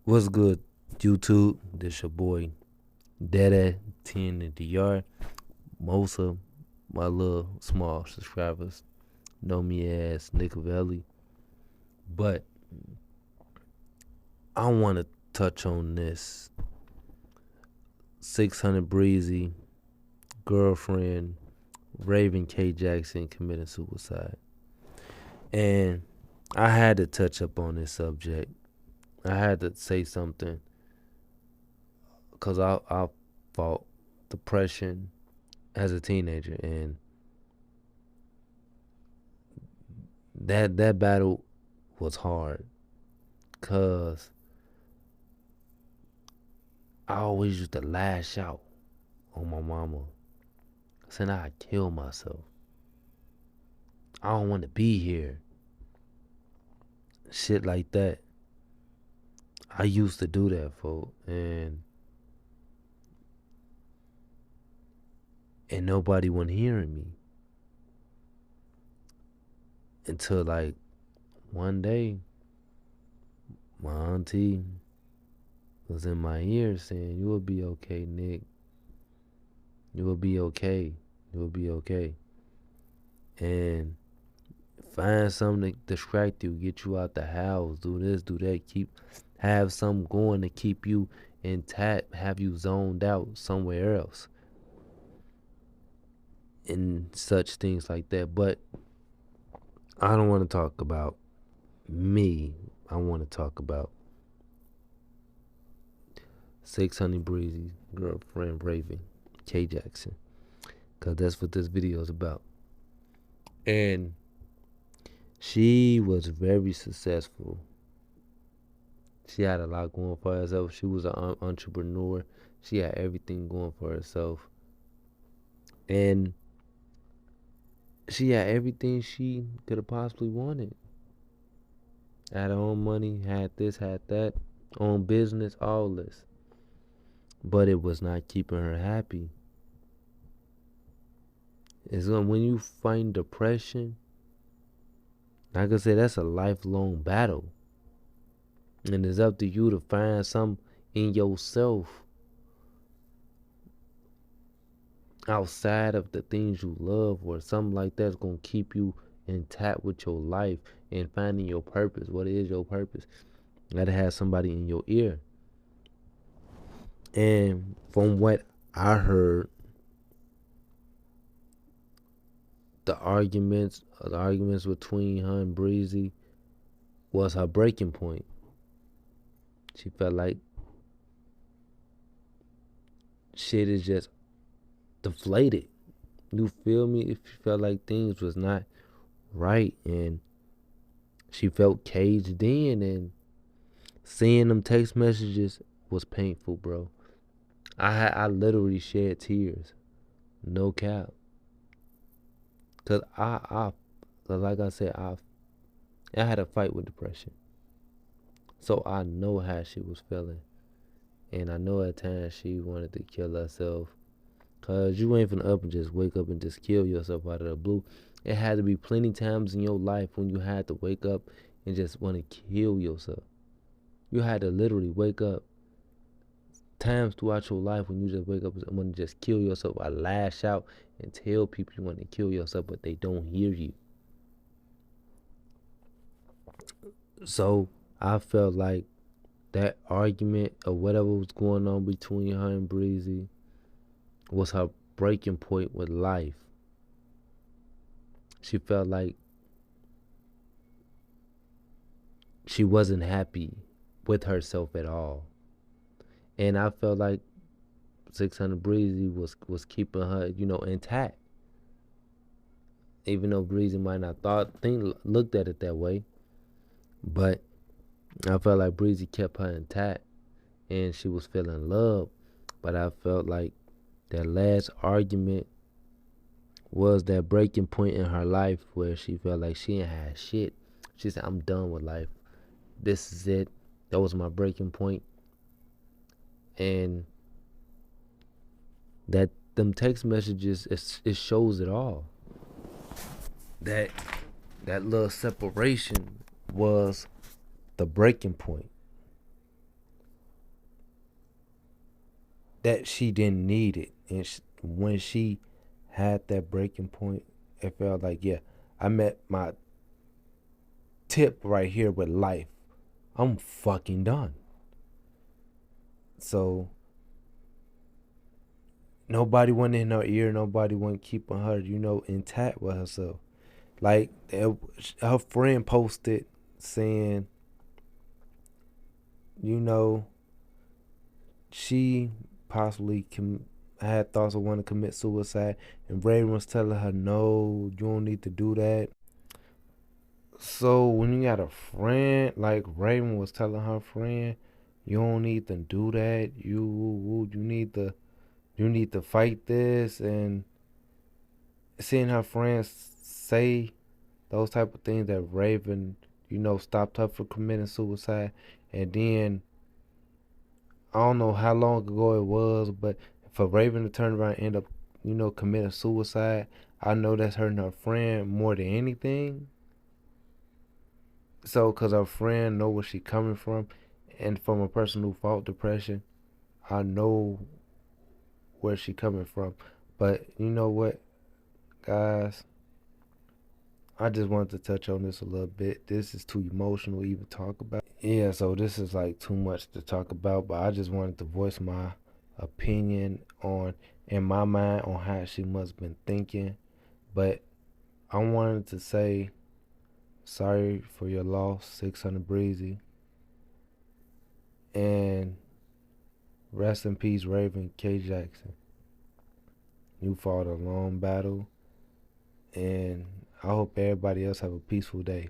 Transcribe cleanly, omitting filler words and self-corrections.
What's good, YouTube? This your boy, Dada 10 in the yard. Most of my little small subscribers know me as Nicovelli, but I want to touch on this 600 breezy girlfriend Raven K. Jackson committing suicide. And I had to touch up on this subject. I had to say something because I fought depression as a teenager, and that battle was hard because I always used to lash out on my mama, saying I'd kill myself. I don't want to be here. Shit like that. I used to do that, folks, and nobody wasn't hearing me until like one day, my auntie was in my ear saying, "You will be okay, Nick. You will be okay. You will be okay." And find something to distract you, get you out the house, do this, do that, have something going to keep you intact, have you zoned out somewhere else, and such things like that. But I don't want to talk about me. I want to talk about 600 Breezy girlfriend Raven K. Jackson, because that's what this video is about. And she was very successful. She had a lot going for herself. She was an entrepreneur. She had everything going for herself. And she had everything she could have possibly wanted. Had her own money, had this, had that, own business, all this. But it was not keeping her happy. It's when you find depression, like I said, that's a lifelong battle. And it's up to you to find something in yourself outside of the things you love, or something like that's gonna keep you intact with your life and finding your purpose. What is your purpose? You gotta have somebody in your ear. And from what I heard, the arguments between her and Breezy was her breaking point. She felt like shit is just deflated. You feel me? If she felt like things was not right, and she felt caged in, and seeing them text messages was painful, bro. I literally shed tears, no cap, cause cause like I said, I had a fight with depression, so I know how she was feeling, and I know at times she wanted to kill herself, cause you ain't finna up and just wake up and just kill yourself out of the blue. It had to be plenty times in your life when you had to wake up and just want to kill yourself. You had to literally wake up times throughout your life when you just wake up and want to just kill yourself. I lash out and tell people you want to kill yourself, but they don't hear you. So I felt like that argument or whatever was going on between her and Breezy was her breaking point with life. She felt like she wasn't happy with herself at all. And I felt like 600 Breezy was keeping her, intact. Even though Breezy might not looked at it that way, but I felt like Breezy kept her intact, and she was feeling love. But I felt like that last argument was that breaking point in her life where she felt like she ain't had shit. She said, "I'm done with life. This is it." That was my breaking point. And that them text messages, it shows it all. That little separation was the breaking point that she didn't need it. And when she had that breaking point, it felt like, yeah, I met my tip right here with life. I'm fucking done. So nobody went in her ear. Nobody went keeping her, intact with herself. Like her friend posted saying, you know, she possibly had thoughts of wanting to commit suicide, and Raven was telling her, "No, you don't need to do that." So when you got a friend like Raven was telling her friend, "You don't need to do that. You need to fight this," and seeing her friends say those type of things that Raven, stopped her from committing suicide, and then I don't know how long ago it was, but for Raven to turn around and end up, committing suicide, I know that's hurting her friend more than anything. So, cause her friend know where she coming from, and from a person who fought depression, I know where she coming from. But you know what, guys, I just wanted to touch on this a little bit. This is too emotional to even talk about. Yeah, so this is like too much to talk about, but I just wanted to voice my opinion on, in my mind, on how she must have been thinking. But I wanted to say sorry for your loss, 600 Breezy, and rest in peace, Raven K. Jackson. You fought a long battle, and I hope everybody else have a peaceful day.